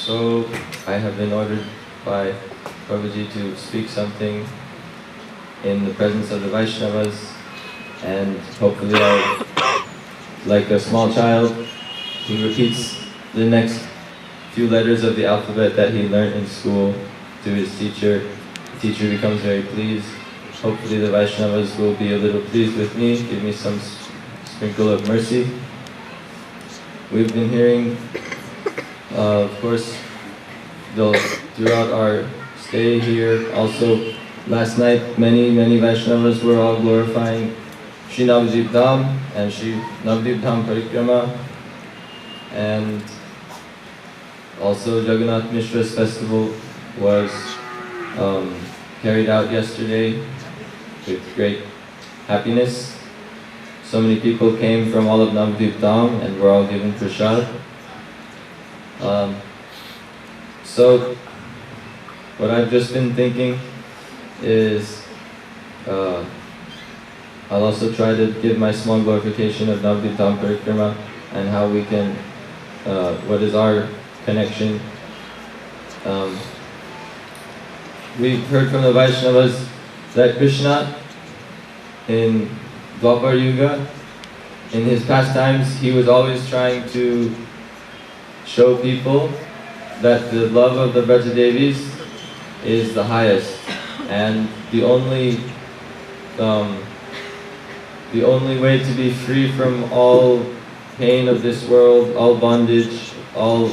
So, I have been ordered by Prabhuji to speak something in the presence of the Vaishnavas, and hopefully like a small child, he repeats the next few letters of the alphabet that he learned in school to his teacher. The teacher becomes very pleased. Hopefully the Vaishnavas will be a little pleased with me, give me some sprinkle of mercy. We've been hearing, of course, throughout our stay here, also last night, many Vaishnavas were all glorifying Shri Navadvip Dham and Shri Navadvip Dham Parikrama, and also Jagannath Mishra's festival was carried out yesterday with great happiness. So many people came from all of Navadvip Dham and were all given prasad. So what I've just been thinking is I'll also try to give my small glorification of Navadvip Dham Parikrama and how we can, what is our connection. We've heard from the Vaishnavas that Krishna in Dwapar Yuga, in his pastimes, he was always trying to show people that the love of the Brajadevis is the highest, and the only way to be free from all pain of this world, all bondage, all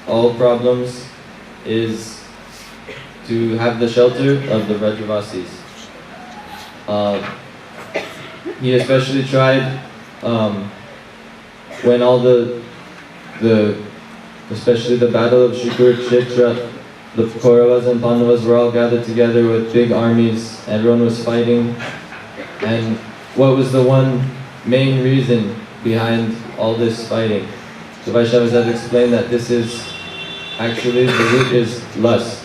problems, is to have the shelter of the Brajavasis. He especially tried when all especially the battle of Kurukshetra, the Kauravas and Pandavas were all gathered together with big armies, everyone was fighting. And what was the one main reason behind all this fighting? The Vaishnavas have explained that this is actually, the root is lust.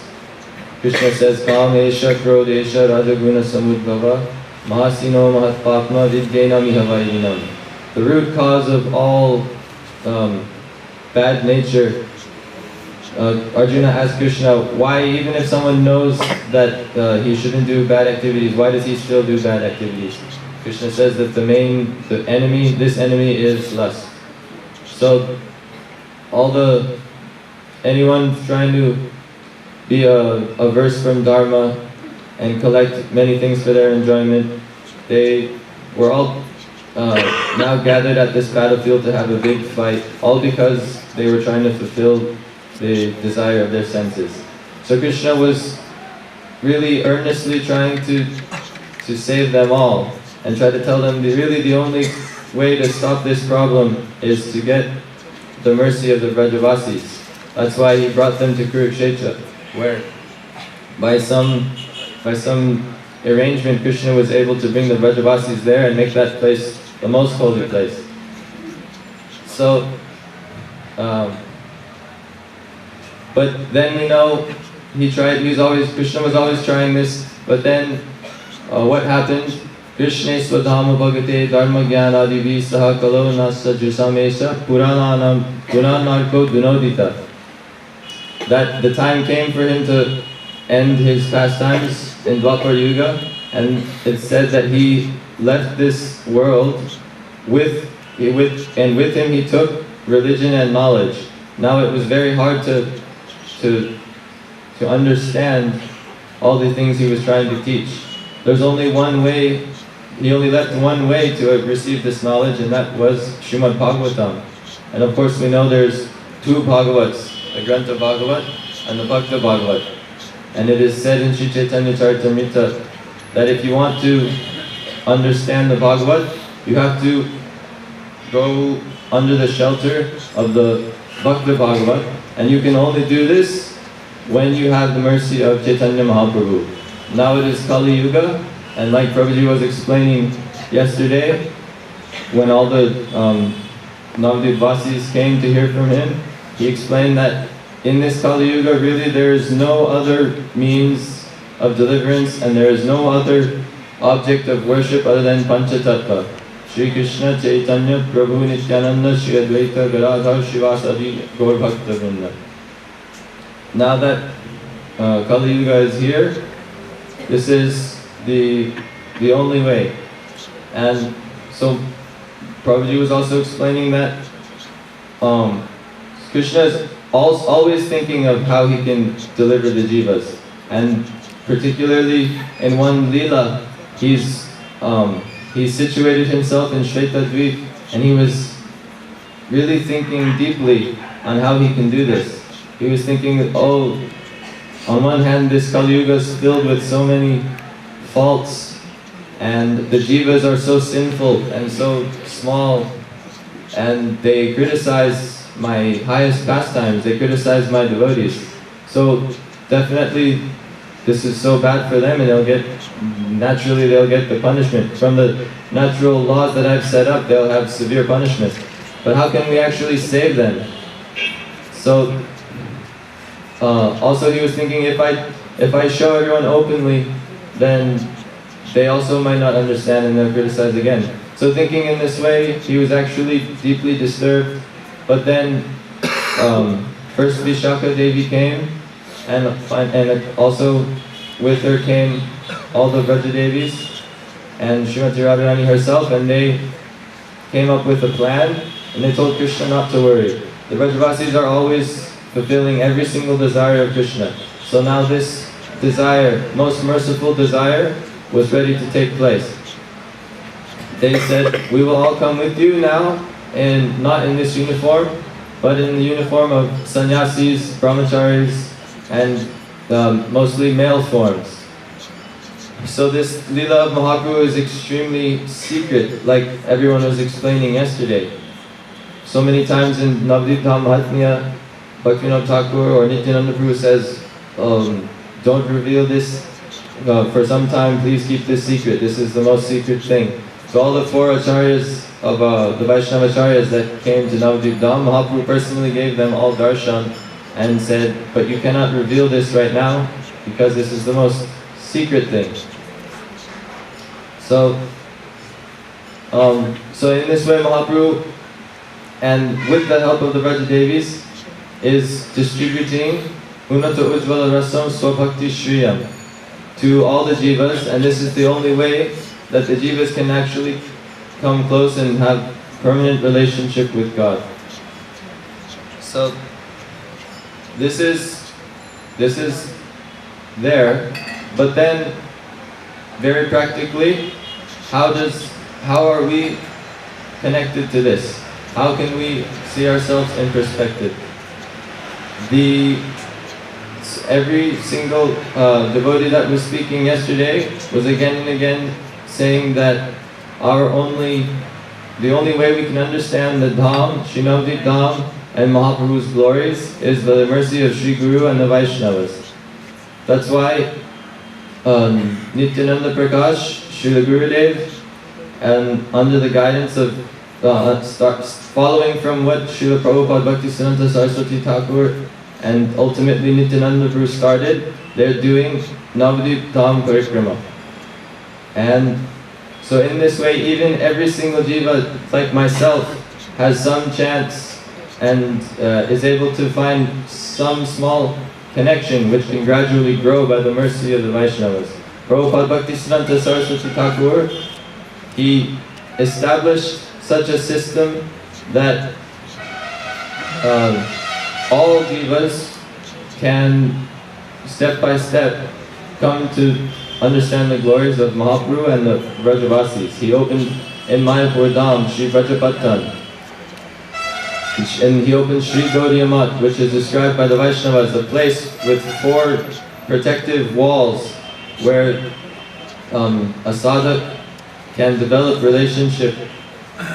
Krishna says, Kamesha Krodesha Rajaguna Samudbhava Mahasino Mahatpapma Vidyena Mihavaidinam. The root cause of all bad nature. Arjuna asked Krishna, why, even if someone knows that he shouldn't do bad activities, why does he still do bad activities? Krishna says that this enemy is lust. So, anyone trying to be averse from Dharma and collect many things for their enjoyment, they were all now gathered at this battlefield to have a big fight, all because they were trying to fulfill the desire of their senses. So Krishna was really earnestly trying to save them all and try to tell them really the only way to stop this problem is to get the mercy of the Brajavasis. That's why he brought them to Kurukshetra, where by some arrangement Krishna was able to bring the Brajavasis there and make that place the most holy place. So, but then we know Krishna was always trying this, but then what happened? Krishna swadhama bhagate dharma jnana adivi saha kalo nasa jusamesa puranarko dunodita. That the time came for him to end his pastimes in Dwapar Yuga, and it said that he left this world with him he took religion and knowledge. Now it was very hard to understand all the things he was trying to teach. There's only one way, he only left one way to receive this knowledge, and that was Srimad Bhagavatam. And of course we know there's two Bhagavats, the Grantha Bhagavat and the Bhakta Bhagavat. And it is said in Sri Chaitanya Charitamrita that if you want to understand the Bhagavat, you have to go under the shelter of the Bhakta Bhagavat, and you can only do this when you have the mercy of Chaitanya Mahaprabhu. Now it is Kali Yuga, and like Prabhuji was explaining yesterday, when all the Navadvip Vasis came to hear from him, he explained that in this Kali Yuga really there is no other means of deliverance and there is no other object of worship other than Panchatattva. Shri Krishna Chaitanya Prabhu Nityananda Shri Advaita Gadadhar Shivasadi Gaur Bhakta Vrinda. Now that Kali Yuga is here, this is the only way. And so Prabhuji was also explaining that Krishna is always thinking of how he can deliver the jivas. And particularly in one lila, he situated himself in Shvetadvip, and he was really thinking deeply on how he can do this. He was thinking, oh, on one hand this Kali Yuga is filled with so many faults, and the jivas are so sinful and so small, and they criticize my highest pastimes, they criticize my devotees. So definitely this is so bad for them, and they'll get the punishment. From the natural laws that I've set up, they'll have severe punishment. But how can we actually save them? So also he was thinking, if I show everyone openly, then they also might not understand and they'll criticize again. So thinking in this way, he was actually deeply disturbed. But then first Vishakha Devi came, and also with her came all the Vraja Devis and Srimati Radharani herself, and they came up with a plan, and they told Krishna not to worry. The Vrajavasis are always fulfilling every single desire of Krishna. So now this desire, most merciful desire, was ready to take place. They said, we will all come with you now, and not in this uniform, but in the uniform of sannyasis, brahmacharis, and mostly male forms. So this Leela of Mahaprabhu is extremely secret, like everyone was explaining yesterday. So many times in Navadvip Dham Mahatmya, Bhaktivinoda Thakur or Nityananda Prabhu says, don't reveal this for some time, please keep this secret, this is the most secret thing. So all the four acharyas of the Vaishnava acharyas that came to Navadvip Dham, Mahaprabhu personally gave them all darshan and said, but you cannot reveal this right now because this is the most secret thing. So in this way Mahaprabhu, and with the help of the Vraja Devis, is distributing Unata Ujjvala Rasam Swabhakti Shriyam to all the jivas, and this is the only way that the jivas can actually come close and have permanent relationship with God. So this is there, but then very practically, how are we connected to this? How can we see ourselves in perspective? Every single devotee that was speaking yesterday was again and again saying that the only way we can understand the Dham, Sri Navadvip Dham and Mahaprabhu's glories is the mercy of Sri Guru and the Vaishnavas. That's why Nityananda Prakash, Srila Gurudev, and under the guidance of following from what Srila Prabhupada Bhaktisiddhanta Saraswati Thakur and ultimately Nityananda Prabhu started, they're doing Navadvip Dham Parikrama. And so in this way, even every single jiva, like myself, has some chance and is able to find some small connection which can gradually grow by the mercy of the Vaishnavas. Prabhupada Bhaktisiddhanta Saraswati Thakur, he established such a system that all jivas can step by step come to understand the glories of Mahaprabhu and the Vrajavasis. He opened in Mayapur Dham, Sri Vrajapattan, and he opened Sri Gaudiya Math, which is described by the Vaishnavas, a place with 4 protective walls where a sadhak can develop relationship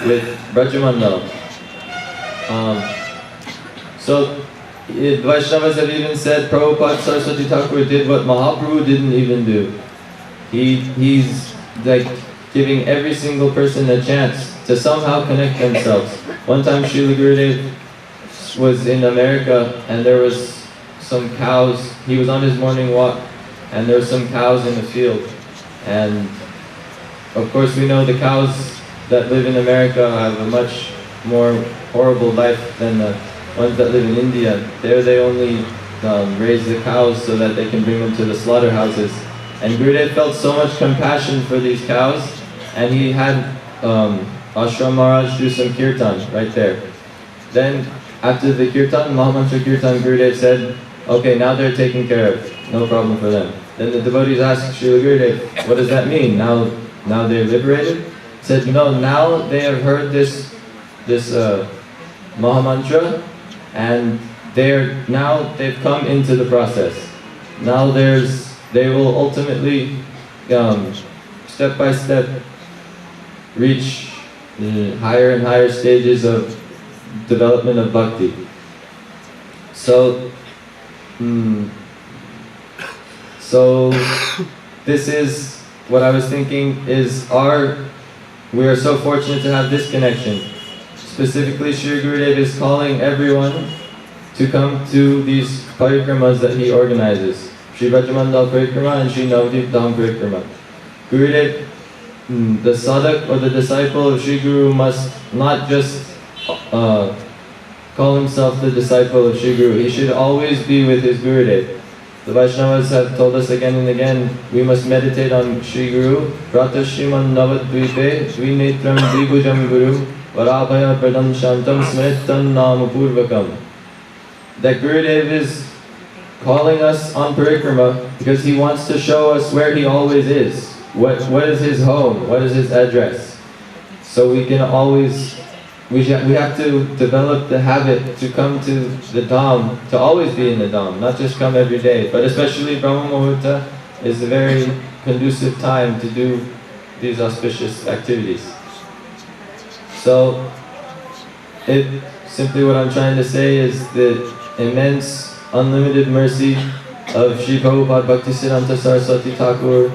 with Brajamandal. So the Vaishnavas have even said Prabhupada Saraswati Thakur did what Mahaprabhu didn't even do. He's like giving every single person a chance to somehow connect themselves. One time Srila Gurudev was in America and there was some cows, he was on his morning walk and there were some cows in the field. And of course we know the cows that live in America have a much more horrible life than the ones that live in India. There they only raise the cows so that they can bring them to the slaughterhouses. And Gurudev felt so much compassion for these cows, and he had Ashram Maharaj do some kirtan right there. Then after the kirtan, Mahamantra kirtan, Gurudev said, okay, now they're taken care of, no problem for them. Then the devotees asked Srila Gurudev, what does that mean? Now they're liberated? He said, no, now they have heard this Mahamantra, and they've come into the process. Now they will ultimately, step by step, reach higher and higher stages of development of bhakti. So this is what I was thinking is we are so fortunate to have this connection. Specifically, Sri Gurudev is calling everyone to come to these parikramas that he organizes. Sri Brajamandal Parikrama and Sri Navadvip Dham Parikrama. Gurudev, the sadhak or the disciple of Sri Guru must not just call himself the disciple of Sri Guru. He should always be with his Gurudev. The Vaishnavas have told us again and again, we must meditate on Sri Guru. Prata Shriman Navadvipe Dvinetram Dvibhujam Guru Varabhaya Pradam Shantam Smritam Namapurvakam. That Gurudev is calling us on parikrama because he wants to show us where he always is. What is his home? What is his address? So we can always, we have to develop the habit to come to the Dham, to always be in the Dham, not just come every day. But especially Brahma Muhurta is a very conducive time to do these auspicious activities. So, simply what I'm trying to say is the immense, unlimited mercy of Sri Prabhupada Bhaktisiddhanta Saraswati Thakur.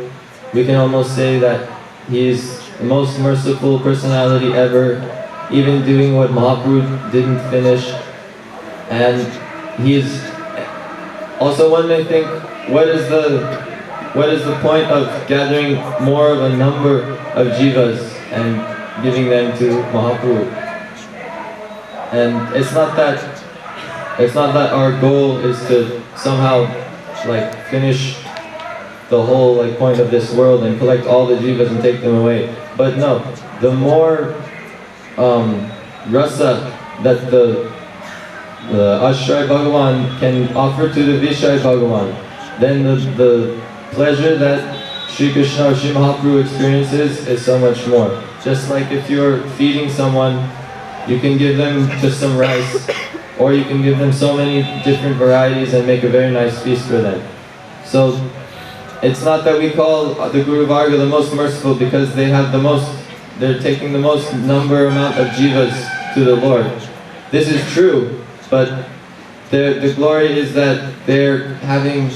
We can almost say that he is the most merciful personality ever, even doing what Mahaprabhu didn't finish. And he is also, one may think, what is the point of gathering more of a number of jivas and giving them to Mahaprabhu? And it's not that our goal is to somehow finish the whole point of this world and collect all the jivas and take them away. But no, the more rasa that the Ashray Bhagavan can offer to the Vishay Bhagavan, then the pleasure that Sri Krishna or Sri Mahaprabhu experiences is so much more. Just like if you're feeding someone, you can give them just some rice, or you can give them so many different varieties and make a very nice feast for them. So it's not that we call the Guru Varga the most merciful because they're taking the most amount of jivas to the Lord. This is true, but the glory is that they're having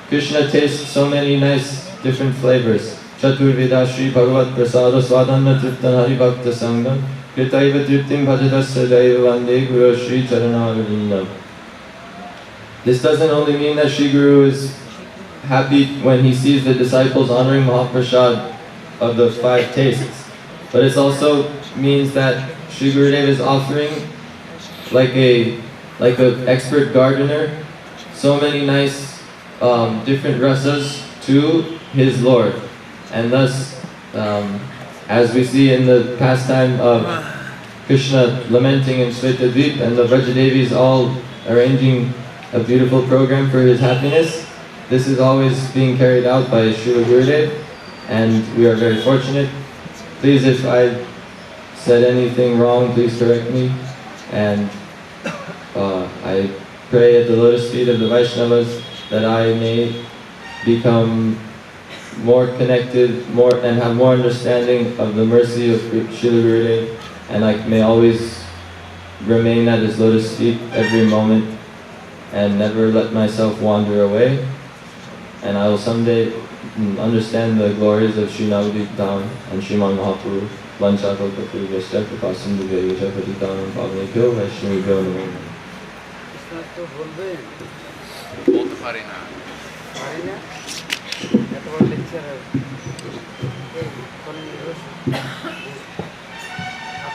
Krishna taste so many nice different flavors. Chaturveda Shri Bhagavat Prasada Swadanna Triptan Hari Bhakta Sangam Kritaiva Triptim Bhajadasya Daiva Vande Guru Shri Charanavindam. This doesn't only mean that Shri Guru is happy when he sees the disciples honoring Mahaprasad of the 5 tastes, but it also means that Shri Gurudev is offering like an expert gardener so many nice different rasas to his Lord. And thus, as we see in the pastime of Krishna lamenting in Shvetadvip and the Vrajadevis all arranging a beautiful program for his happiness, this is always being carried out by Srila Gurudev, and we are very fortunate. Please, if I said anything wrong, please correct me. And I pray at the lotus feet of the Vaishnavas that I may become more connected, and have more understanding of the mercy of Srila Gurudev, and I may always remain at his lotus feet every moment and never let myself wander away. And I will someday understand the glories of Sri Navadvip Dham and Sriman Mahaprabhu. Vanchakalpatru Vyasya Kripasindhu Vyayasya Patitanam Pavanebhyo Vaishnavibhyo Namo Namaha. বলতে পারি না এত বড় lecture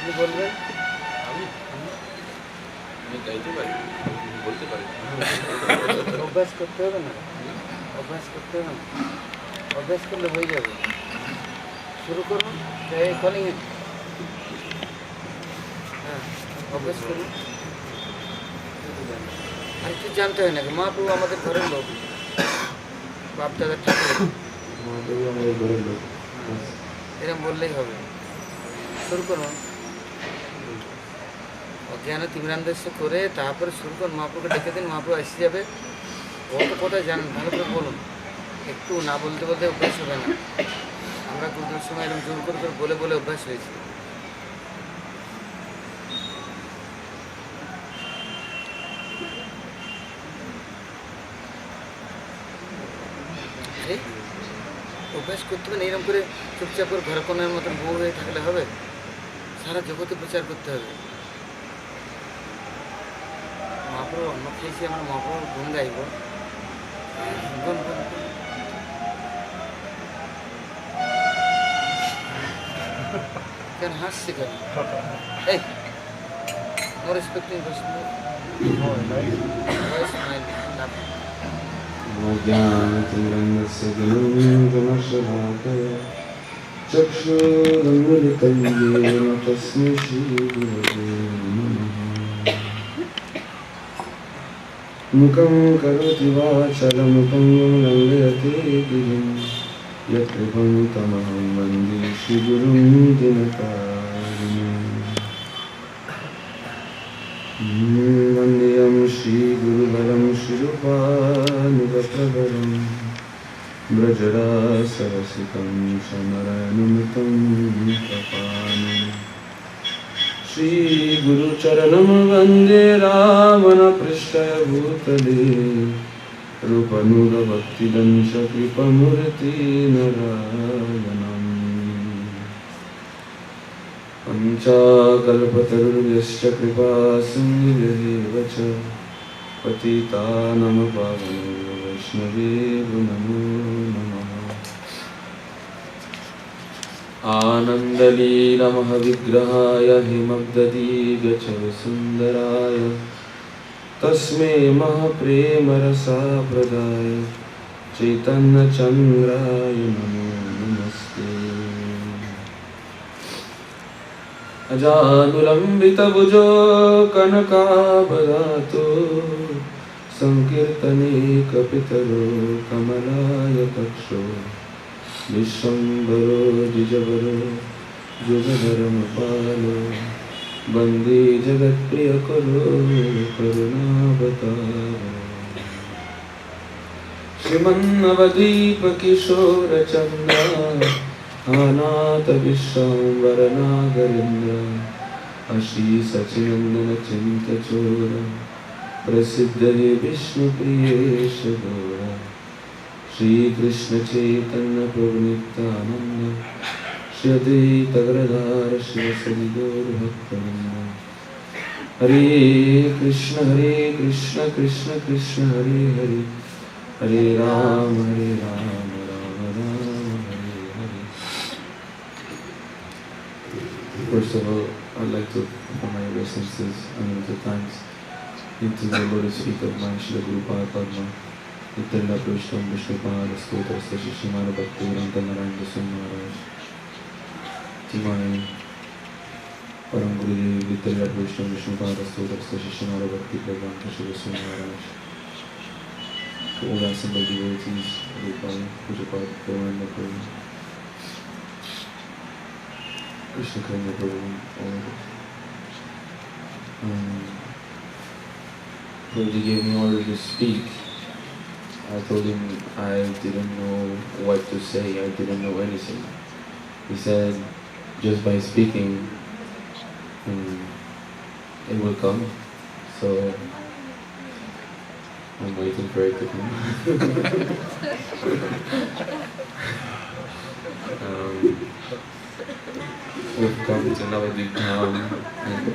আপনি বলবেন? আমি গাইতে পারি, বলতে পারি। অভ্যাস করতে হবে না? অভ্যাস করতে হবে না? অভ্যাস করলে হয়ে যাবে। শুরু করুন। কলিং হ্যাঁ, অভ্যাস করুন। আর কিছু জানতে হয় না, মহাপ্রভু আমাদের ঘরের লোক, বাপ দাদা ঠাকুর, মহাপ্রভু আমাদের ঘরের লোক। এরকম বললেই হবে। শুরু করুন। অজ্ঞান তিমিরান্ধস্য করে তারপরে শুরু করুন। মহাপ্রভুকে ডেকে দিন, মহাপ্রভু এসে যাবে। কত কোথায় জানেন, ভালো করে বলুন। একটু না বলতে বলতে অভ্যাস হবে না। আমরা গুরুদের সময় এরকম জোর করে বলে বলে অভ্যাস হয়েছে। এই অভ্যাস করতে হবে না, এরকম করে চুপচাপ করে ঘর কোণের মতন বউ হয়ে থাকলে হবে? সারা জগতে প্রচার করতে হবে। মহাপ্রভু অন্ন খেয়েছি, আমরা মহাপ্রভুর গুণ গাইব। গুণ গুণ গুণ। কেন হাসছি কেন? এই নো রেসপেক্টিং বৈষ্ণব। ज्ञानतिमिरन्दस्य गुणशलाकया चक्षुरुन्मिलितं येन तस्मै श्रीगुरवे नमः। मुखं करोति वाचालं पङ्गुं लङ्घयते गिरिं यत्कृपं तमहं वन्दे श्रीगुरुं दिनकारिणम्। वन्देयं श्रीगुरुवरं शिरुपानुगप्रवरं व्रजरासरसिकं समरनुमितं कृपाणि। श्रीगुरुचरणं वन्दे रामनपृष्ठय भूतले रूपनुगभक्तिदं च कृपमूर्तिनरायणम्। पञ्चाकल्पतरुर्यश्च कृपा सिन्धुभिरेव च पतितानां पावनेभ्यो वैष्णवेभ्यो नमो नमः। आनन्दलीलमहाविग्रहाय हिमब्ददीर्घचरसुन्दराय तस्मै महाप्रेमरसाप्रदाय चैतन्यचन्द्राय नमो नमस्ते। अजानुलम्बितभुजो कनकाबदातो संकीर्तने कपितरो कमलायतक्षो विश्वम्भरो द्विजवरो जुगधर्मपालो वन्दे जगत्प्रियकरो करुणावतारो। श्रीमन्नवद्वीपकिशोरचन्द्र अनाथ विश्वाम्बरनागरेन्द्र अशीसचिनन्दनचिन्तचोर प्रसिद्ध हे विष्णुप्रियेश गौर। श्रीकृष्ण चैतन्य प्रभु नित्यानंद श्री अद्वैत गदाधर शिवसदि गौरभक्तवृन्द। हरे कृष्ण कृष्ण कृष्ण हरे हरे, हरे Ram Ram Ram Hare Hare. First of all, I'd like to offer my obeisances and unto thanks into the lotus feet of my Srila Gurupada Padma, Nityanda Prishtam Vishnupada Stotrasya Shishimara Bhaktivedanta Narayana Dasai Maharaj, to my Param Gurudev Nityanda Prishtam Vishnupada Stotrasya Shishimara Bhaktivedanta Dasai Maharaj, to all assembled devotees, Gurupada, Pujapad, Gauranga Prabhu, Krishna Kanya Prabhu, all of it. Prabhuji gave me order to speak. I told him I didn't know what to say, I didn't know anything. He said, just by speaking, it will come. So, I'm waiting for it to come. We've come to Navadvip Dham and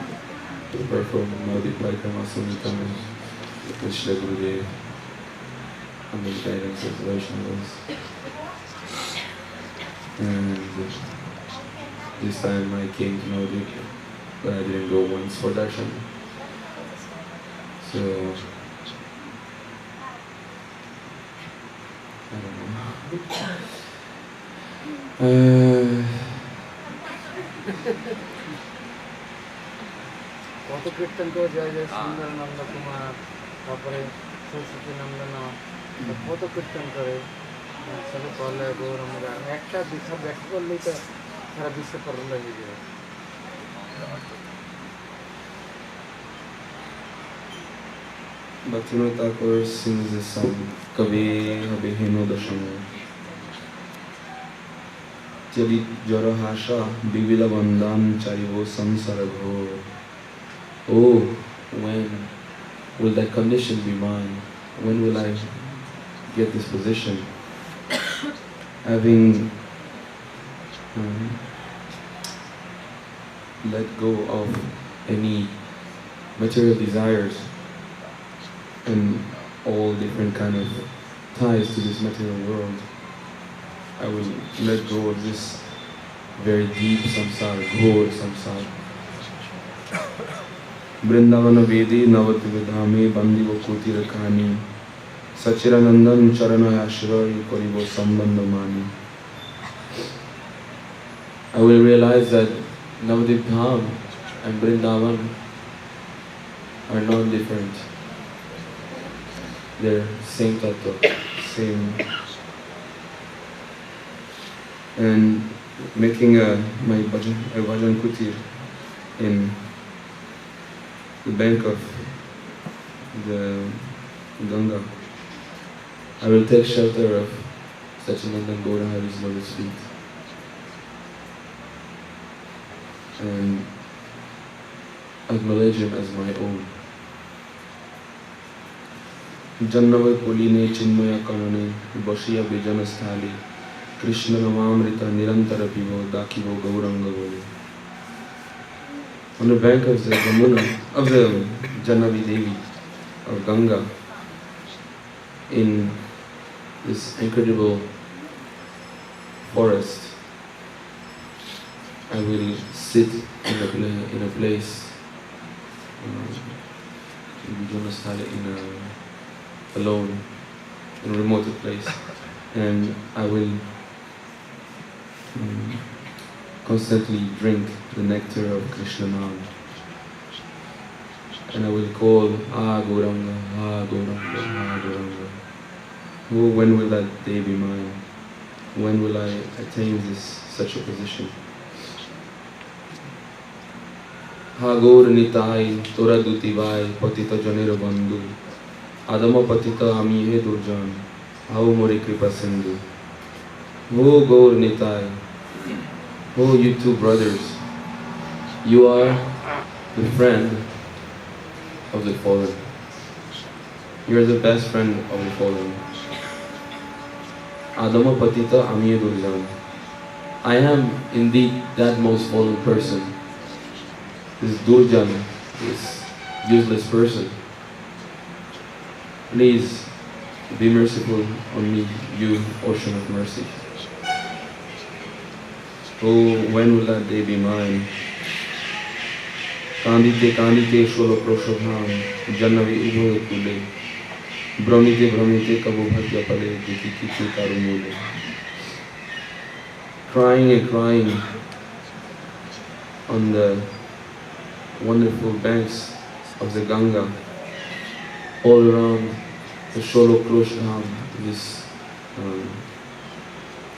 perform Navadvip Parikrama Samitam with Srila Gurudev under the guidance of Vaishnavas. And this time I came to Navadvip but I didn't go once for darshan. So I don't know. কত কীর্তন করে জয় জয় সুন্দর নন্দ কুমার, তারপরে সরস্বতী নন্দন, কত কীর্তন করে সবে করলে গৌরমরা একটা বিশ্ব ব্যাখ্যা করলেই তো সারা বিশ্ব পড়ল হয়ে যাবে। Bhaktivinoda Thakur sings this song, Kavi Habe Heno Dashamo. Chalit Jara Hasha Bivila Vandan Charivo Samsara Ghor. Oh, when will that condition be mine? When will I get this position? Having let go of any material desires and all different kind of ties to this material world, I will let go of this very deep samsara, ghor samsara. Vrindavana Vedi Navadvipa Dhame Bandivo Kuti Rakhani Sachiranandan Charanaya Ashray Korivo Sambandhamani. I will realize that Navadvip Dham and Vrindavan are not different. They're same tattva, same. And making my bhajan kutir in the bank of the Ganga, I will take shelter of Sachinandan Gaura Hari's lotus feet and acknowledge him as my own. Jannavad Puline Chinmaya Kanane Bashiya Bijanasthali Krishna Namamrita Nirantara Pivo Dakivo Gauranga Vole. On the bank of the Yamuna, of the Jannavi Devi, of Ganga, in this incredible forest, I will sit in a place, alone, in a remote place, and I will constantly drink the nectar of Krishna Nam. And I will call, Ah Gauranga, Ah Gauranga, Ah Gauranga. Oh, when will that day be mine? When will I attain such a position? Ha Gaur Nitai, Tora Dutivai, Patita Janera Bandhu, Adama Patita Amihe Durjan, How More Kripa Sindhu. Oh Gaur Nitai, oh you two brothers, you are the friend of the fallen. You are the best friend of the fallen. Adama Patita Amiya Durjan. I am indeed that most fallen person. This Durjan, this useless person. Please be merciful on me, you ocean of mercy. Oh, when will that day be mine? Kandite Kandite Sholo Proshobham Jannavi Ubhoy Kule Brahmite Brahmite Kabu Bhatya Pale Diki Kichu Karumule. Crying and crying on the wonderful banks of the Ganga, all around the Sholo Krosh Dham, this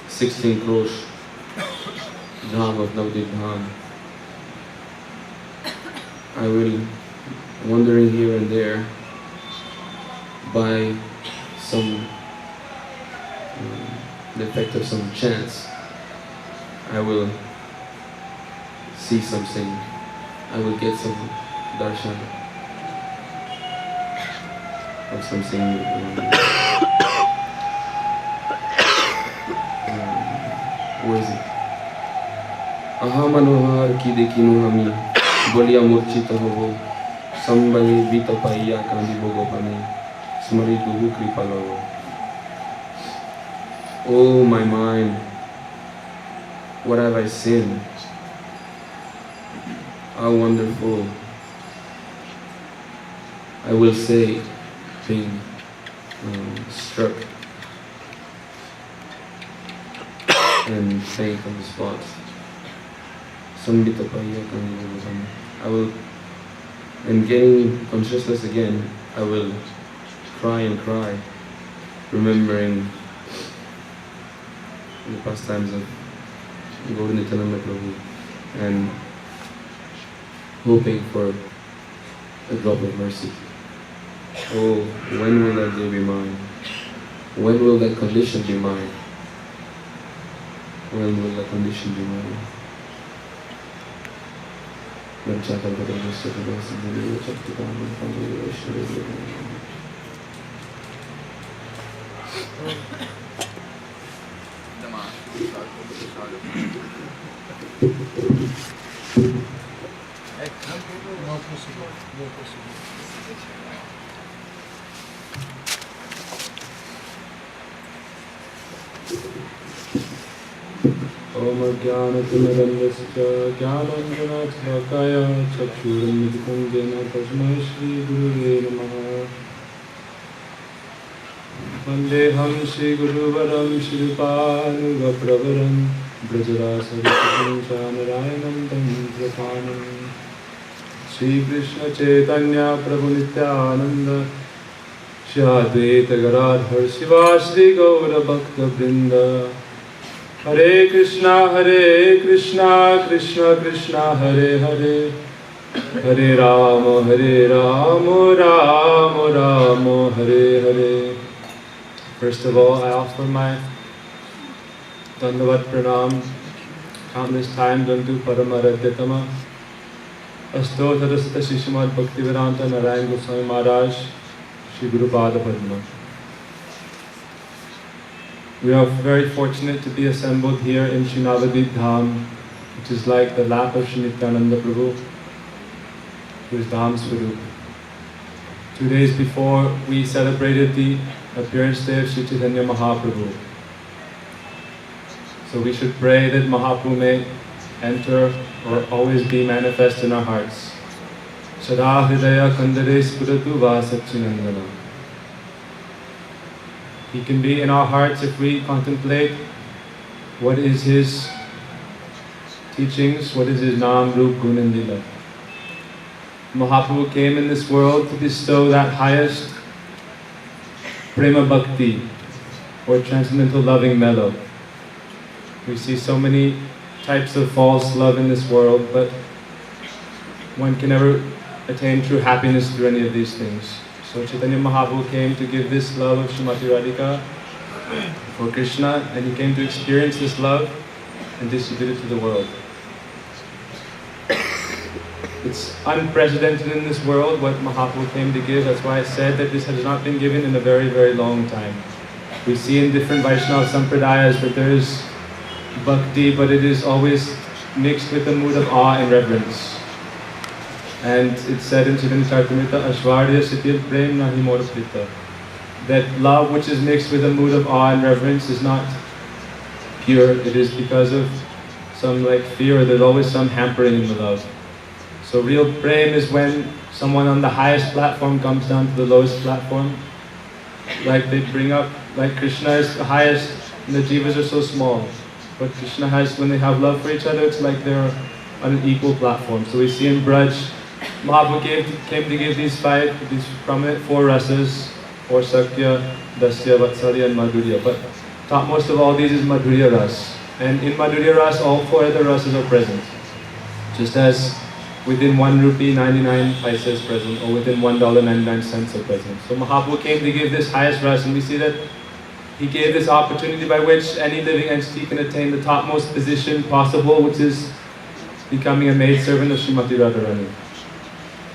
16 Krosh Dham of Navadvip Dham. I will, wandering here and there, by some the effect of some chance, I will see something. I will get some darshan of something. Where is it? Aha manohar ki dekinu hami bolia murchita hobo sambali bitapaiya kandi bogopani smari duhu kripalovo. Oh my mind, what have I sinned? how wonderful, I will say, being struck and faint on the spot. Sambita Paya Kangivavam. I will, and gaining consciousness again, I will cry and cry, remembering the pastimes of Gaur Nityananda Prabhu and hoping for a drop of mercy. Oh, when will that day be mine? When will that condition be mine? When will that condition be mine? Om Jnana-timirandhasya Jnananjana-chalakaya Chakshurumidhikam Jena Tasmai Shri Gurave Namaha. Vandeham Shri Guruvaram Shripanugapravaram Brajarasavitam Narayanam Tam Prapanam. Shri Krishna Chaitanya Prabhu Nityananda Shri Advaita Gadadhar Shiva Shri Gaura Bhakta Vrinda. Hare Krishna, Krishna Krishna, Hare Hare, Hare Rama, Rama Rama, Hare Hare. First of all, I offer my Dandavat Pranam countless times unto Paramaradhyatama Asto Saraswata Shishimad Bhaktivedanta Narayan Goswami Maharaj, Shri Guru Pada Padma. We are very fortunate to be assembled here in Sri Navadvip Dham, which is like the lap of Sri Nityananda Prabhu, who is Dham Swarup. 2 days before, we celebrated the appearance day of Sri Chaitanya Mahaprabhu. So we should pray that Mahaprabhu may enter or always be manifest in our hearts. Sada Hridaya Kandare Spuratu Va Satchinandana. He can be in our hearts if we contemplate what is His teachings, what is His Nam, Rup, Gun and Lila. Mahaprabhu came in this world to bestow that highest Prema Bhakti, or transcendental loving mellow. We see so many types of false love in this world, but one can never attain true happiness through any of these things. So Chaitanya Mahaprabhu came to give this love of Srimati Radhika for Krishna, and he came to experience this love and distribute it to the world. It's unprecedented in this world what Mahaprabhu came to give. That's why I said that this has not been given in a very, very long time. We see in different Vaishnava Sampradayas that there is bhakti, but it is always mixed with a mood of awe and reverence. And it's said in Chaitanya Charitamrita, Ashvarya Sitil Prem Nahi Mora Prita, that love which is mixed with a mood of awe and reverence is not pure. It is because of some fear, or there's always some hampering in the love. So real prem is when someone on the highest platform comes down to the lowest platform. Like they bring up, like Krishna is the highest and the jivas are so small. But Krishna has, when they have love for each other, it's like they're on an equal platform. So we see in Braj, Mahaprabhu came to give these prominent 4 rasas, or Sakya, Dasya, Vatsalya and Madhurya. But topmost of all these is Madhurya Ras. And in Madhurya Ras, all 4 other rasas are present. Just as within 1 rupee, 99 paisa is present, or within $1.99 are present. So Mahaprabhu came to give this highest ras, and we see that he gave this opportunity by which any living entity can attain the topmost position possible, which is becoming a maidservant of Srimati Radharani.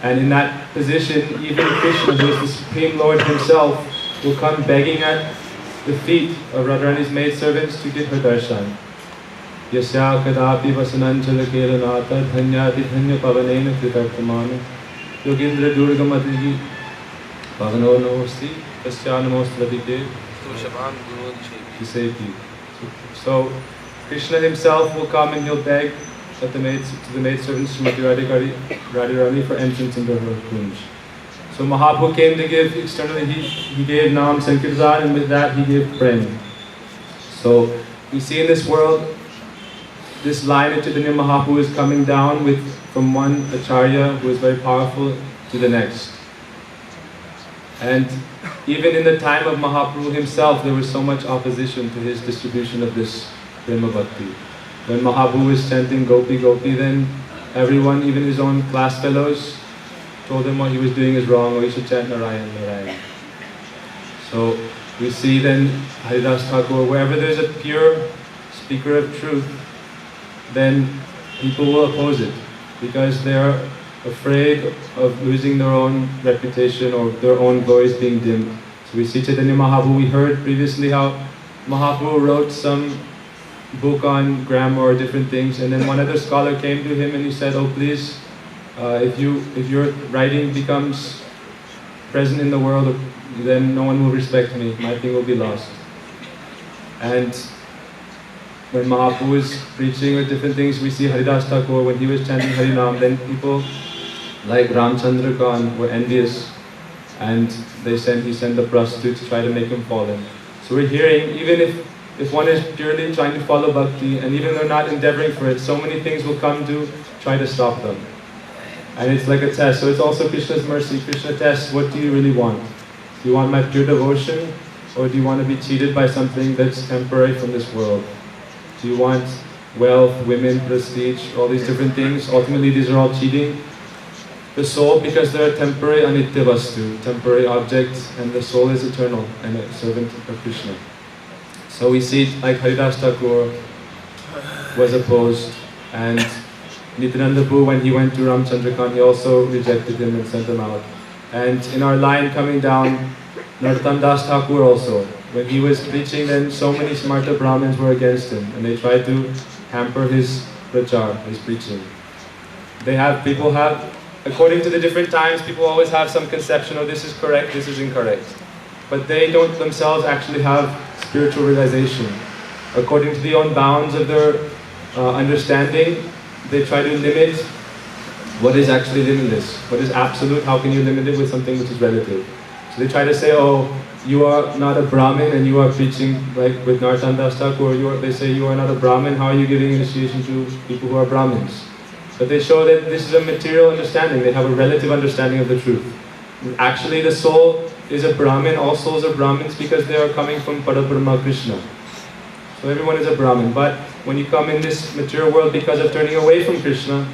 And in that position, even Krishna, who is the Supreme Lord himself, will come begging at the feet of Radharani's maidservants to give her darshan. Yasya kadapi vasananjala kelanata dhanyati dhanya pavanena kritartamana yogindra durgamatiji pavano namosti tasya namostradite. So Krishna himself will come and he'll beg at the maidservant Srimati Radharani for entrance into her kunj. So Mahaprabhu came to give externally, he gave Nam Sankirtan, and with that he gave Prem. So we see in this world, this line of Chaitanya Mahaprabhu is coming down from one Acharya who is very powerful to the next. And even in the time of Mahaprabhu himself, there was so much opposition to his distribution of this Prema Bhakti. When Mahaprabhu was chanting Gopi Gopi, then everyone, even his own class fellows, told him what he was doing is wrong, or he should chant Narayan, Narayan. So we see then Haridas Thakur, wherever there's a pure speaker of truth, then people will oppose it, because they're afraid of losing their own reputation or their own voice being dimmed. So we see Chaitanya Mahaprabhu, we heard previously how Mahaprabhu wrote some book on grammar or different things, and then one other scholar came to him and he said, oh please, if your writing becomes present in the world, then no one will respect me, my thing will be lost. And when Mahaprabhu was preaching or different things, we see Haridas Thakur, when he was chanting Harinam, then people like Ramchandra Khan were envious, and he sent the prostitute to try to make him fall in. So we're hearing, even if one is purely trying to follow bhakti, and even they're not endeavoring for it, so many things will come to try to stop them. And it's like a test. So it's also Krishna's mercy. Krishna tests, what do you really want? Do you want my pure devotion, or do you want to be cheated by something that's temporary from this world? Do you want wealth, women, prestige, all these different things? Ultimately, these are all cheating the soul, because they're a temporary anitya vastu, temporary object, and the soul is eternal and a servant of Krishna. So we see like Haridas Thakur was opposed, and Nityananda Prabhu, when he went to Ramchandra Khan, he also rejected him and sent him out. And in our line coming down, Narottam Das Thakur also, when he was preaching, then so many Smarta Brahmins were against him, and they tried to hamper his prachar, his preaching. People have, according to the different times, people always have some conception of this is correct, this is incorrect. But they don't themselves actually have spiritual realization. According to the own bounds of their understanding, they try to limit what is actually limitless, what is absolute. How can you limit it with something which is relative? So they try to say, oh, you are not a Brahmin and you are preaching, like with Narottam Das Thakur, they say you are not a Brahmin, how are you giving initiation to people who are Brahmins? But they show that this is a material understanding, they have a relative understanding of the truth. Actually the soul is a Brahmin, all souls are Brahmins because they are coming from Parabrahma Krishna. So everyone is a Brahmin, but when you come in this material world because of turning away from Krishna,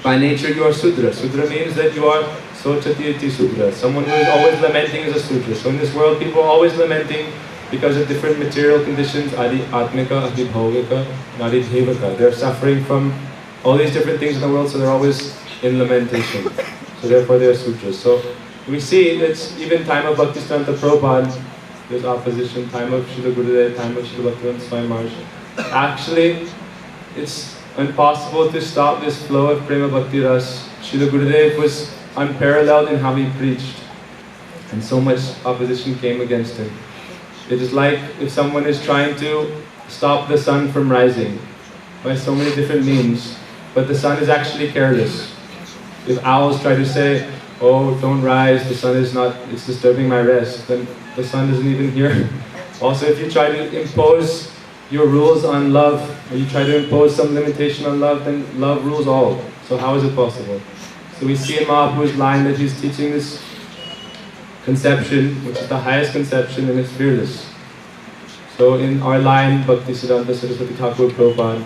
by nature you are Sudra. Sudra means that you are Sochati Sudra. Someone who is always lamenting is a Sudra. So in this world people are always lamenting because of different material conditions, Adi Atmika, Adi Bhaugika, and Adi Devaka. They are suffering from all these different things in the world, so they're always in lamentation. So therefore they are Sudras. So we see that even time of Bhaktisiddhanta Prabhupada, there's opposition, time of Srila Gurudev, time of Srila Bhaktivedanta Swami Maharaj. Actually, it's impossible to stop this flow of Prema Bhakti Ras. Srila Gurudev was unparalleled in how he preached, and so much opposition came against him. It is like if someone is trying to stop the sun from rising by so many different means, but the sun is actually careless. If owls try to say, oh, don't rise, the sun is not, it's disturbing my rest, then the sun isn't even here. Also, if you try to impose your rules on love, or you try to impose some limitation on love, then love rules all. So how is it possible? So we see in Mahaprabhu's line that he's teaching this conception, which is the highest conception, and it's fearless. So in our line, Bhaktisiddhanta Saraswati Thakur Prabhupada,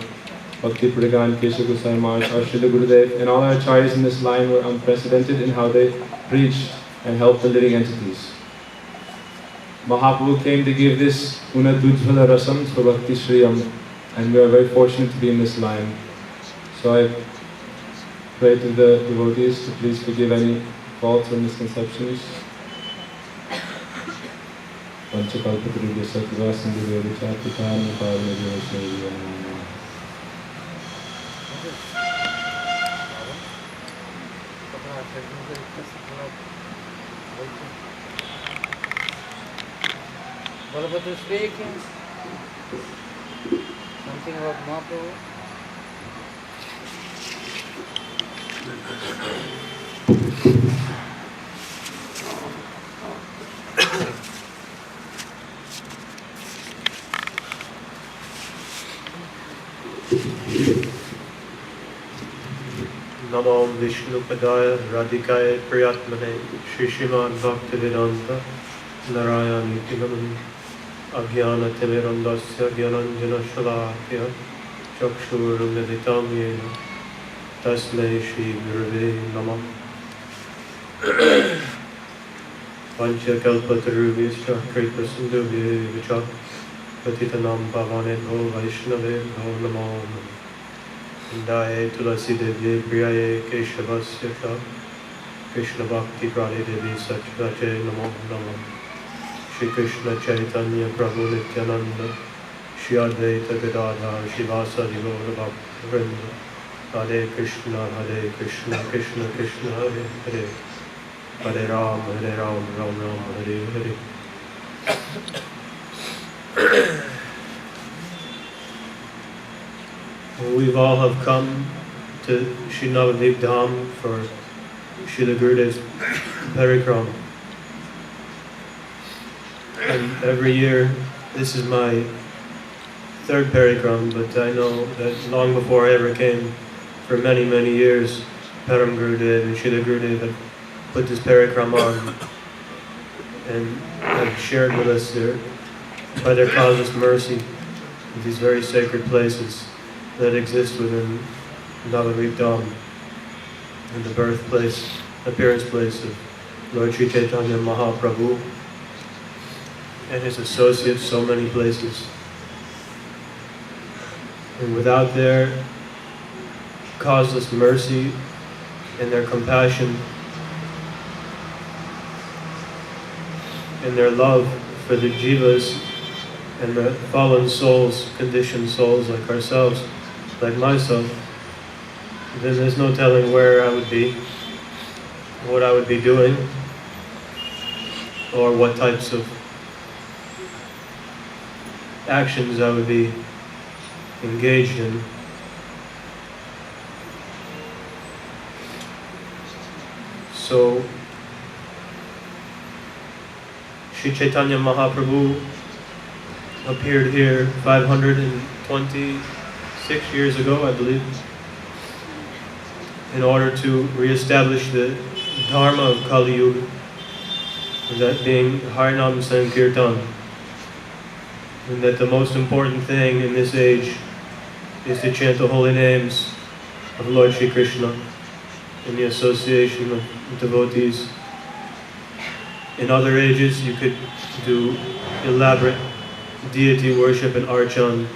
Bhakti Pragan, Keshav Goswami Maharaj, our Srila Gurudev, and all our acharyas in this line were unprecedented in how they preached and helped the living entities. Mahaprabhu came to give this Unadujjvala Rasam Svabhakti Shriyam, and we are very fortunate to be in this line. So I pray to the devotees to please forgive any faults or misconceptions. Panchakalpatarubhya Sattva Sindhu Vichapitana Parvadhyasya. Balabhadra speaking. Something about Mahaprabhu. Namo Vishnupadaya Radhikaya Priyatmane Shri Srimad Bhaktivedanta Narayana Tinamani Agyana Timirandasya Gyananjana Shalakya Chakshur Meditam Yena Tasmai Shri Gurave Namah Vancha Kalpatarubhyascha Kripa Sindhubhye Vicha Patitanam Pavanebho Vaishnave Bho Namo Namo Indaye Tulasi Devi Priyaye Keshavasya Cha Krishna Bhakti Prade Devi Satchvache Namo Namo Shri Krishna Chaitanya Prabhu Nityananda Shri Advaita Gadadhar Shivasadi Gaura Bhakta Vrinda Hare Krishna Krishna Krishna Hare Hare Hare Ram Ram Ram Hare Hare We all have come to Shri Navadvip Dham for Srila Gurudev's Parikram. And every year, this is my third Parikram, but I know that long before I ever came, for many, many years, Param Gurudev and Srila Gurudev have put this Parikram on and have shared with us by their causeless mercy, these very sacred places that exist within Navadvip Dham, and the birthplace, appearance place of Lord Sri Chaitanya Mahaprabhu and his associates, so many places. And without their causeless mercy and their compassion and their love for the jivas and the fallen souls, conditioned souls like ourselves, like myself, then there's no telling where I would be, what I would be doing, or what types of actions I would be engaged in. So, Sri Chaitanya Mahaprabhu appeared here 526 years ago, I believe, in order to re-establish the Dharma of Kali Yuga, that being Harinam Sankirtan, and that the most important thing in this age is to chant the holy names of Lord Shri Krishna in the association of devotees. In other ages, you could do elaborate deity worship and archan.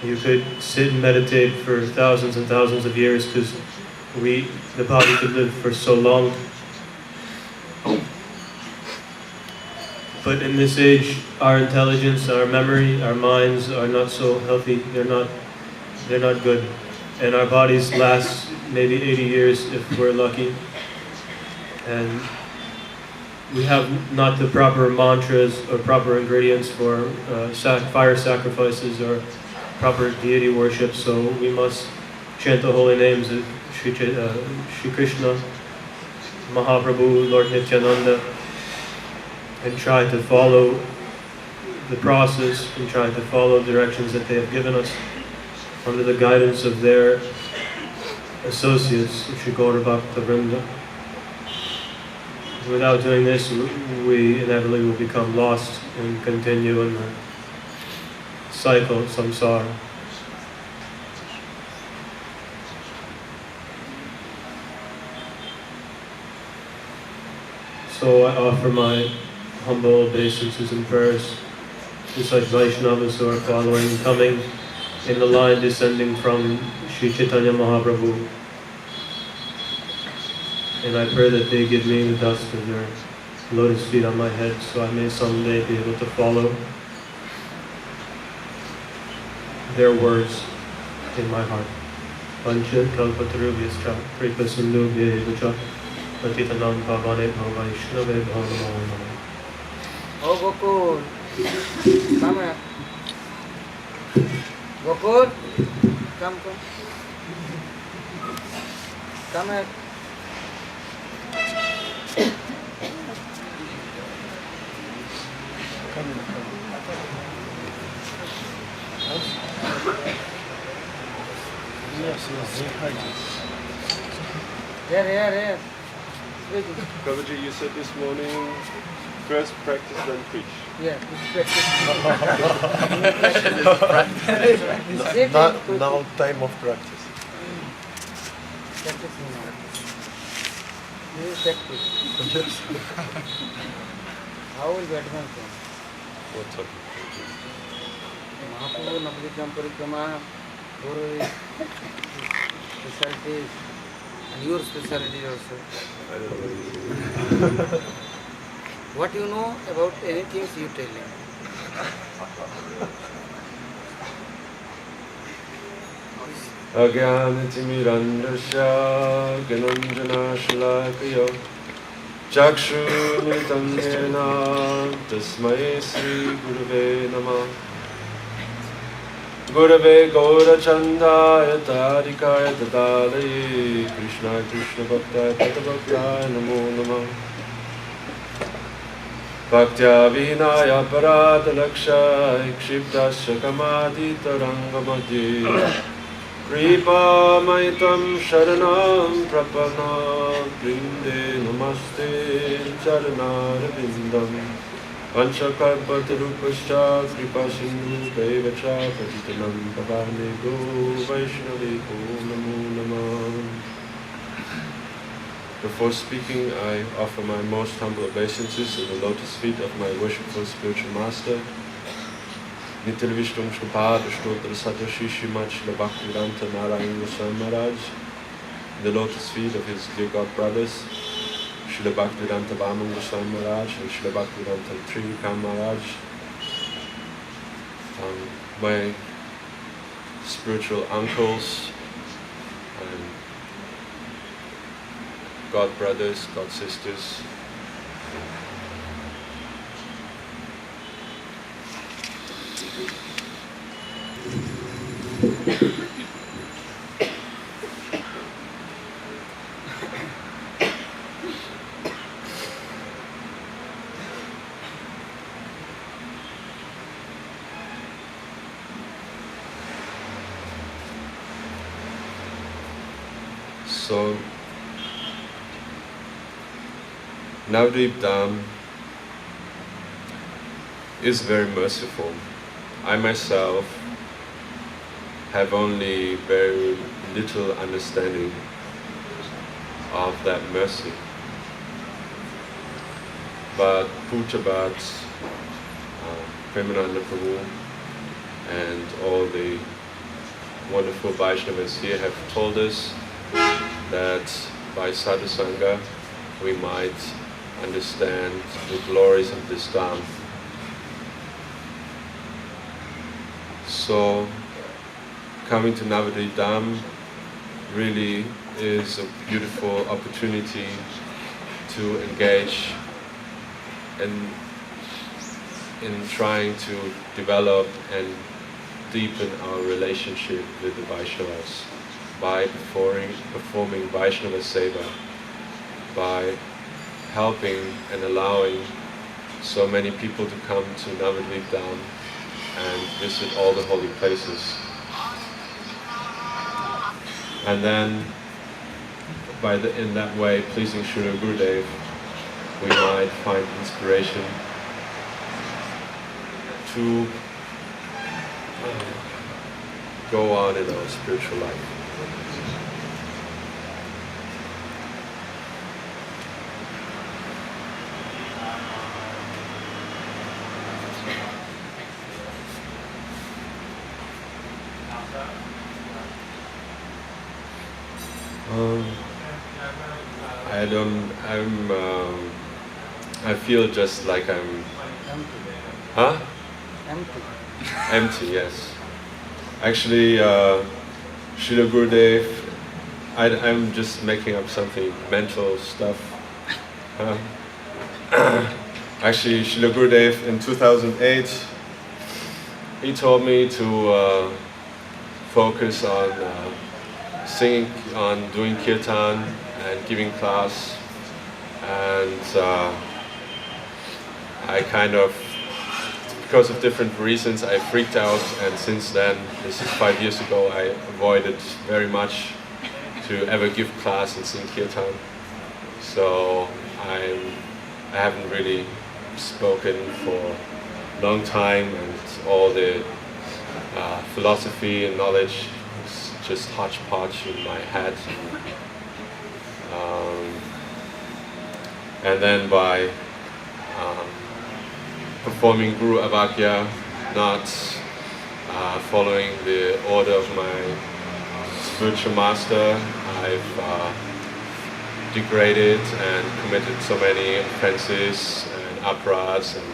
You could sit and meditate for thousands and thousands of years because the body could live for so long. But in this age, our intelligence, our memory, our minds are not so healthy. They're not good. And our bodies last maybe 80 years if we're lucky. And we have not the proper mantras or proper ingredients for fire sacrifices or proper deity worship, so we must chant the holy names of Shri Krishna, Mahaprabhu, Lord Nityananda, and try to follow the process and try to follow directions that they have given us under the guidance of their associates, Shri Gaura Bhakta Vrinda. Without doing this, we inevitably will become lost and continue in the cycle of samsara. So I offer my humble obeisances and prayers to such Vaishnavas who are following and coming in the line descending from Sri Chaitanya Mahaprabhu. And I pray that they give me the dust of their lotus feet on my head so I may someday be able to follow their words in my heart. Pancha kalpatarubhyascha kripa sindhubhye vacha patitanam pavanebho vaishnave bho namo namo. Oh Gokul, come here. Gokul, come. Come here. Here. Prabhuji, you said this morning, first practice then preach. Yeah, practice. Now time of practice. Practice now. This is practice. How will be advanced? What's up? Mahaprabhu, Navadvip Parikrama, Guru specialties, and your specialty also. I don't know. What you know about anything, you tell him. Agyanatimirandasya Gananjana Shalakaya Chakshumritam Yena Tasmai Sri Gurave Namah Gurave Gaurachandaya Tadikaya Tadalaye Krishna Krishna Bhaktaya Tatabhaktaya Namo Namah Bhaktya Vinaya Parata Laksha Ikshiptasya Kamadi Tarangamadhi Kripa Maitam Sharanam Prapanam Brinde Namaste Charanarvindam Panchakarpatarupascha Kripa Sindhu Devacha Patitanam Pavane Go Vaishnavi Go Namo Namah. Before speaking, I offer my most humble obeisances in the lotus feet of my worshipful spiritual master, Nityal Vishnu Shapad Shtotra Satoshi Shrimad Srila Bhaktivedanta Narayana Goswami Maharaj, the lotus feet of his dear God brothers, Srila Bhaktivedanta Vaman Goswami Maharaj and Srila Bhaktivedanta Trivikram Maharaj, my spiritual uncles and God brothers, God sisters, so Navadvip Dham is very merciful. I myself have only very little understanding of that mercy. But Pujabat, Premananda Prabhu, and all the wonderful Vaishnavas here have told us that by sadhusanga we might understand the glories of this Dham. So coming to Navadvip Dham really is a beautiful opportunity to engage in trying to develop and deepen our relationship with the Vaishnavas by performing Vaishnava Seva, by helping and allowing so many people to come to Navadvip Dham and visit all the holy places. And then, in that way, pleasing Srila Gurudev, we might find inspiration to go on in our spiritual life. I feel just like I'm... Huh? Empty. Empty, yes. Actually, Srila Gurudev, I'm just making up something, mental stuff. Actually, Srila Gurudev in 2008, he told me to focus on singing, on doing kirtan and giving class, and I kind of, because of different reasons, I freaked out, and since then, this is 5 years ago, I avoided very much to ever give class and sing kirtan. So I haven't really spoken for a long time, and all the philosophy and knowledge is just hodgepodge in my head. And then by performing Guru Avagya, not following the order of my spiritual master, I've degraded and committed so many offenses and aparadhas and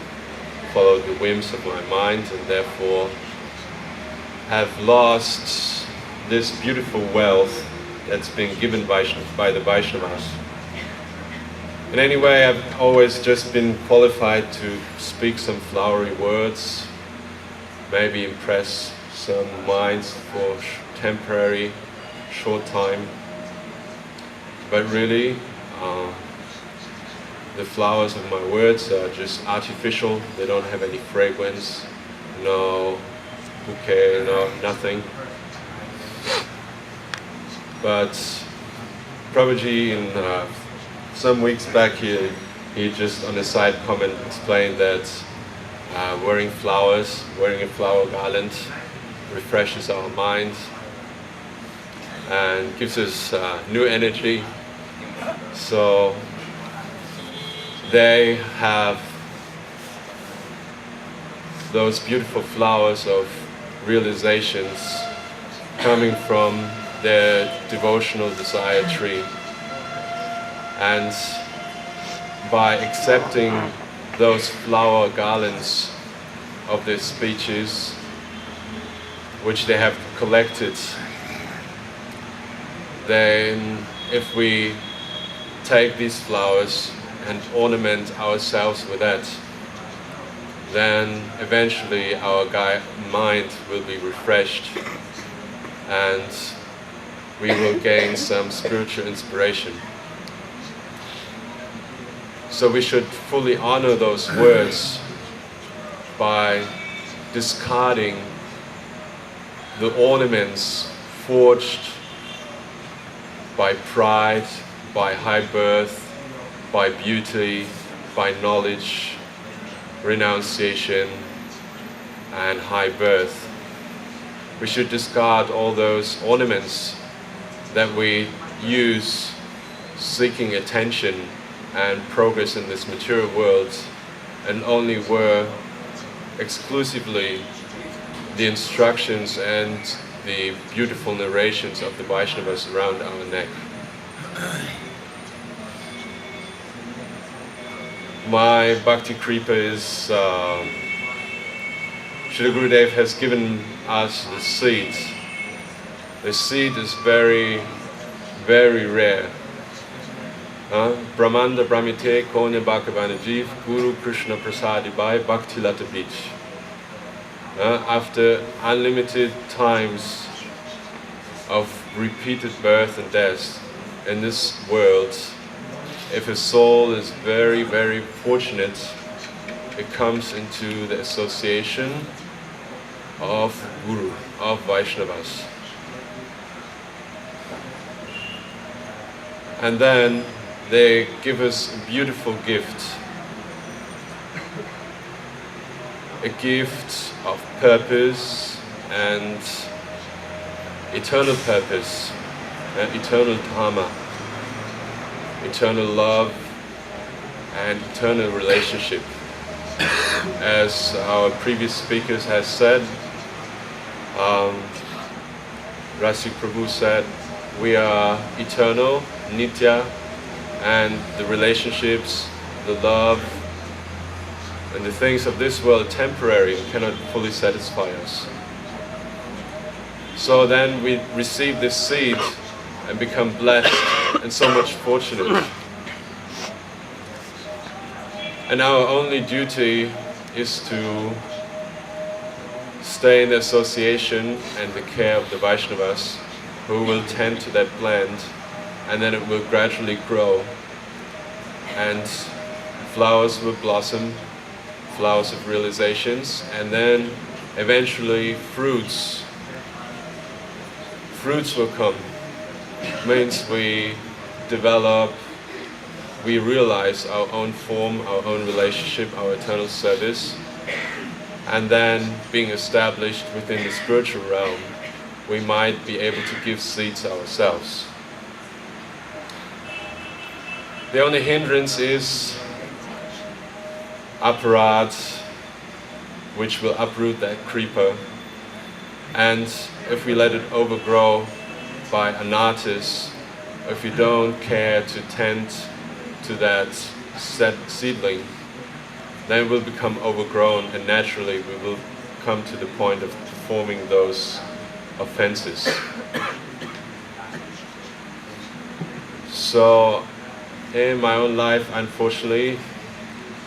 followed the whims of my mind, and therefore have lost this beautiful wealth that's been given by the Vaishnavas. In any way, I've always just been qualified to speak some flowery words, maybe impress some minds for temporary, short time. But really, the flowers of my words are just artificial. They don't have any fragrance, no bouquet, no nothing. But Prabhuji, in some weeks back, he just on a side comment explained that wearing flowers, wearing a flower garland, refreshes our mind and gives us new energy. So they have those beautiful flowers of realizations coming from their devotional desire tree. And by accepting those flower garlands of their speeches, which they have collected, then if we take these flowers and ornament ourselves with that, then eventually our mind will be refreshed and we will gain some spiritual inspiration. So we should fully honor those words by discarding the ornaments forged by pride, by high birth, by beauty, by knowledge, renunciation, and high birth. We should discard all those ornaments that we use seeking attention and progress in this material world, and only wear exclusively the instructions and the beautiful narrations of the Vaishnavas around our neck. My Bhakti Kripa is, Srila Gurudev has given us the seed. The seed is very, very rare. Brahmanda Brahmite Konya Bhakavanajiv Guru Krishna Prasadi Bhai Bhakti Lata Beach. After unlimited times of repeated birth and death in this world, if a soul is very, very fortunate, it comes into the association of Guru, of Vaishnavas. And then they give us a beautiful gift. A gift of purpose and eternal purpose, eternal dharma, eternal love and eternal relationship. As our previous speakers have said, Rasik Prabhu said, we are eternal, nitya, and the relationships, the love, and the things of this world are temporary and cannot fully satisfy us. So then we receive this seed and become blessed and so much fortunate. And our only duty is to stay in the association and the care of the Vaishnavas, who will tend to that plant, and then it will gradually grow and flowers will blossom, flowers of realizations, and then eventually fruits will come. means we develop, we realize our own form, our own relationship, our eternal service, and then being established within the spiritual realm, we might be able to give seeds ourselves. The only hindrance is aparat, which will uproot that creeper. And if we let it overgrow by anatas, if we don't care to tend to that seedling, then it will become overgrown, and naturally we will come to the point of performing those offenses. So in my own life, unfortunately,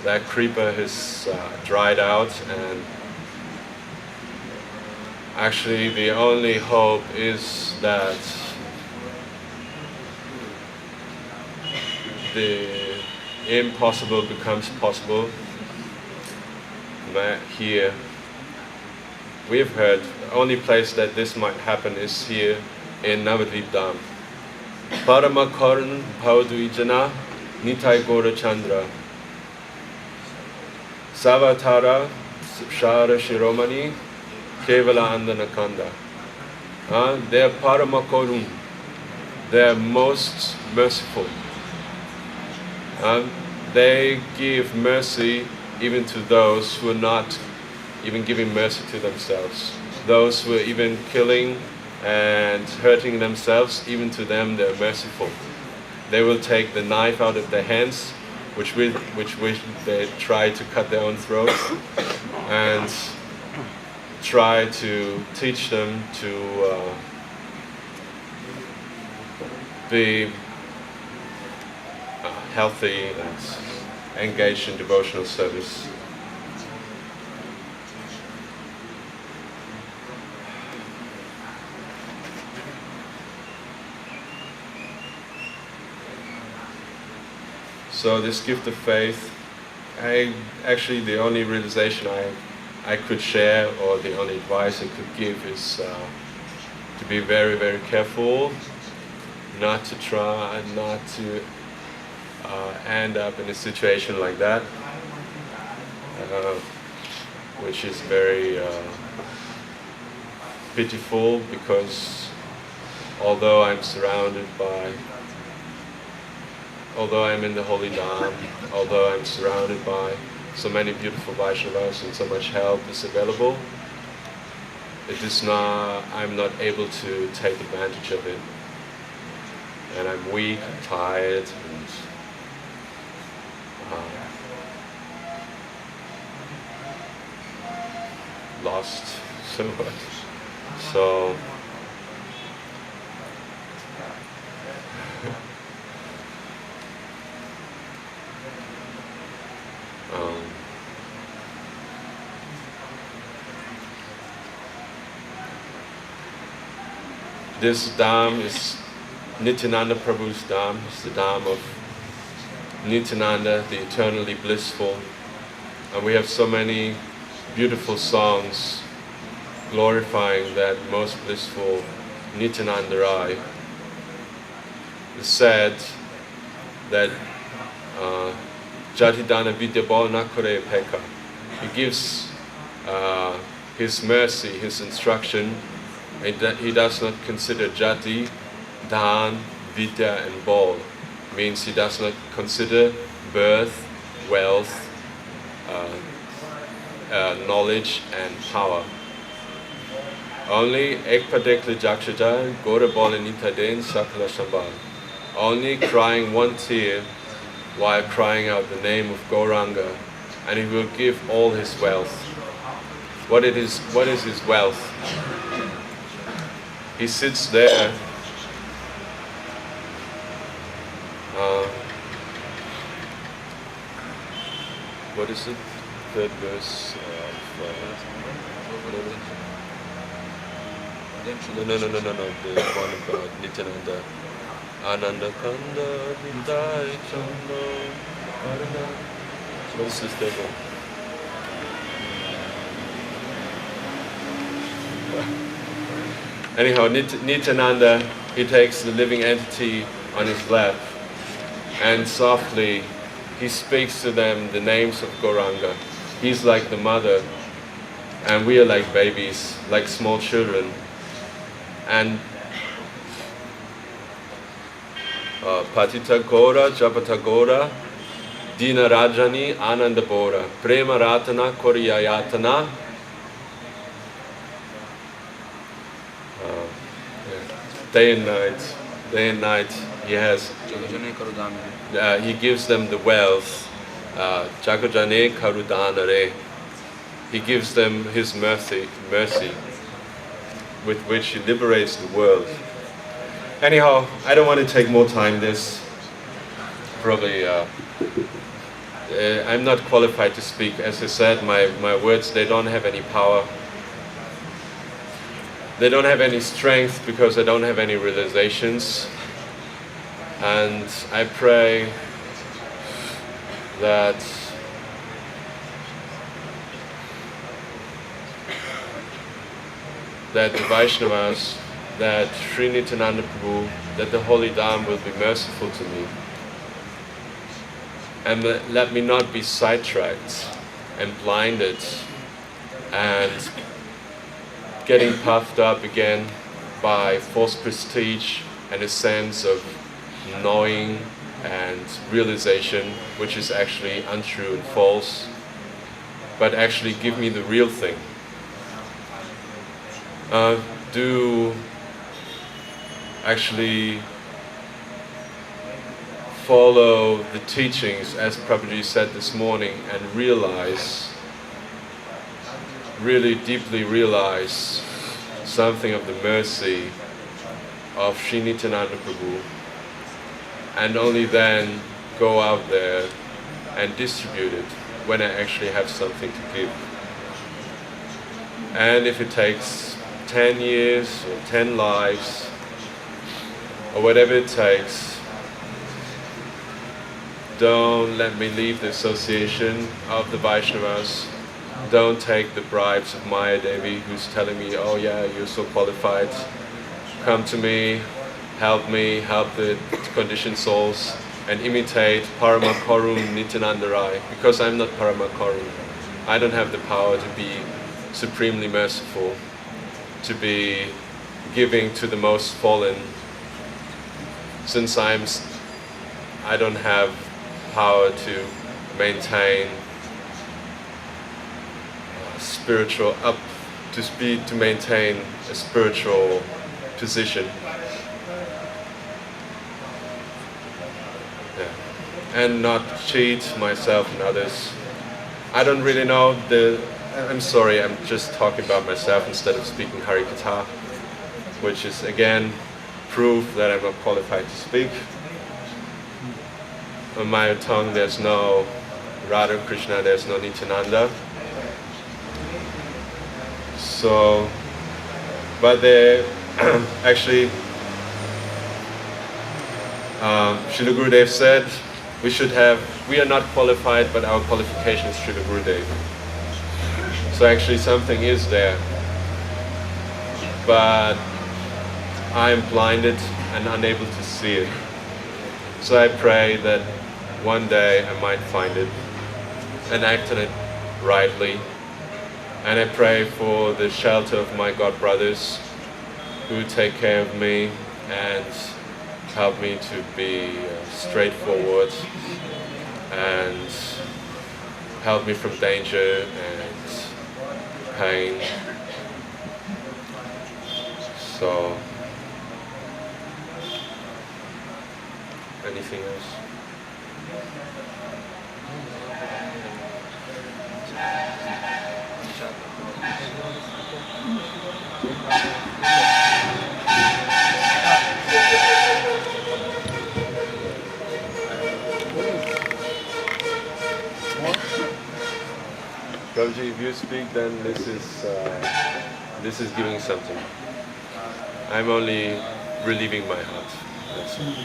that creeper has dried out, and actually the only hope is that the impossible becomes possible. Here, we've heard the only place that this might happen is here in Navadvip Dham. Paramakarn Bhavadvijana Nitai Gora Chandra Savatara Shara Shiromani Kevala Andanakanda. They are Paramakarun. They are most merciful. They give mercy even to those who are not even giving mercy to themselves. Those who are even killing and hurting themselves, even to them they are merciful. They will take the knife out of their hands, which they try to cut their own throats, and try to teach them to be healthy and engaged in devotional service. So this gift of faith, actually the only realization I could share, or the only advice I could give, is to be very, very careful, not to try, not to end up in a situation like that, which is very pitiful, because although I'm in the Holy Dham, although I'm surrounded by so many beautiful Vaishnavas and so much help is available, I'm not able to take advantage of it. And I'm weak, I'm tired, and lost so much. So this Dham is Nityananda Prabhu's Dham. It's the Dham of Nityananda, the eternally blissful. And we have so many beautiful songs glorifying that most blissful Nityananda Rai. It's said that Jatidana Vidyabal Nakure Peka. He gives his mercy, his instruction. He does not consider Jati, Dan, Vidya and Bal. Means he does not consider birth, wealth, knowledge and power. Only Ekpadekli Jakshata, Gora Bolanita Den Sakala Shambal. Only crying one tear while crying out the name of Gauranga, and he will give all his wealth. What is his wealth? He sits there what is it? Third verse of no, the one about Nityananda. Ananda Kanda Nindai Chanda Arana. What is this third one? Anyhow, Nityananda he takes the living entity on his lap and softly he speaks to them the names of Gauranga. He's like the mother and we are like babies, like small children. And Patita Gora, Japata Gora, Dina Rajani, Ananda Bora, Prema Ratana, Koriyayatana. Day and night, he gives them the wealth. Jakajane Karudanare. He gives them his mercy, with which he liberates the world. Anyhow, I don't want to take more time. This probably I'm not qualified to speak. As I said, my words, they don't have any power. They don't have any strength because I don't have any realizations. And I pray that the Vaishnavas, that Sri Nityananda Prabhu, that the Holy Dham will be merciful to me. And let me not be sidetracked and blinded and getting puffed up again by false prestige and a sense of knowing and realization, which is actually untrue and false, but actually give me the real thing. Do actually follow the teachings as Prabhuji said this morning and realize, really deeply realize something of the mercy of Sri Nityananda Prabhu, and only then go out there and distribute it when I actually have something to give. And if it takes 10 years or 10 lives or whatever it takes, don't let me leave the association of the Vaishnavas. Don't take the bribes of Maya Devi, who's telling me, oh yeah, you're so qualified, come to me, help the conditioned souls, and imitate Parama Karun Nityananda Rai, because I'm not Parama Karun. I don't have the power to be supremely merciful, to be giving to the most fallen, since I don't have power to maintain spiritual to maintain a spiritual position. Yeah. And not cheat myself and others. I don't really know I'm sorry, I'm just talking about myself instead of speaking Harikatha, which is again proof that I'm not qualified to speak. On my tongue there's no Radha Krishna, there's no Nityananda. So, but they actually, Srila Gurudev said we are not qualified, but our qualification is Srila Gurudev. So actually something is there, but I am blinded and unable to see it. So I pray that one day I might find it and act on it rightly. And I pray for the shelter of my God brothers who take care of me and help me to be straightforward and help me from danger and pain. So, anything else? Prabhuji, if you speak, then this is giving something. I'm only relieving my heart. That's all.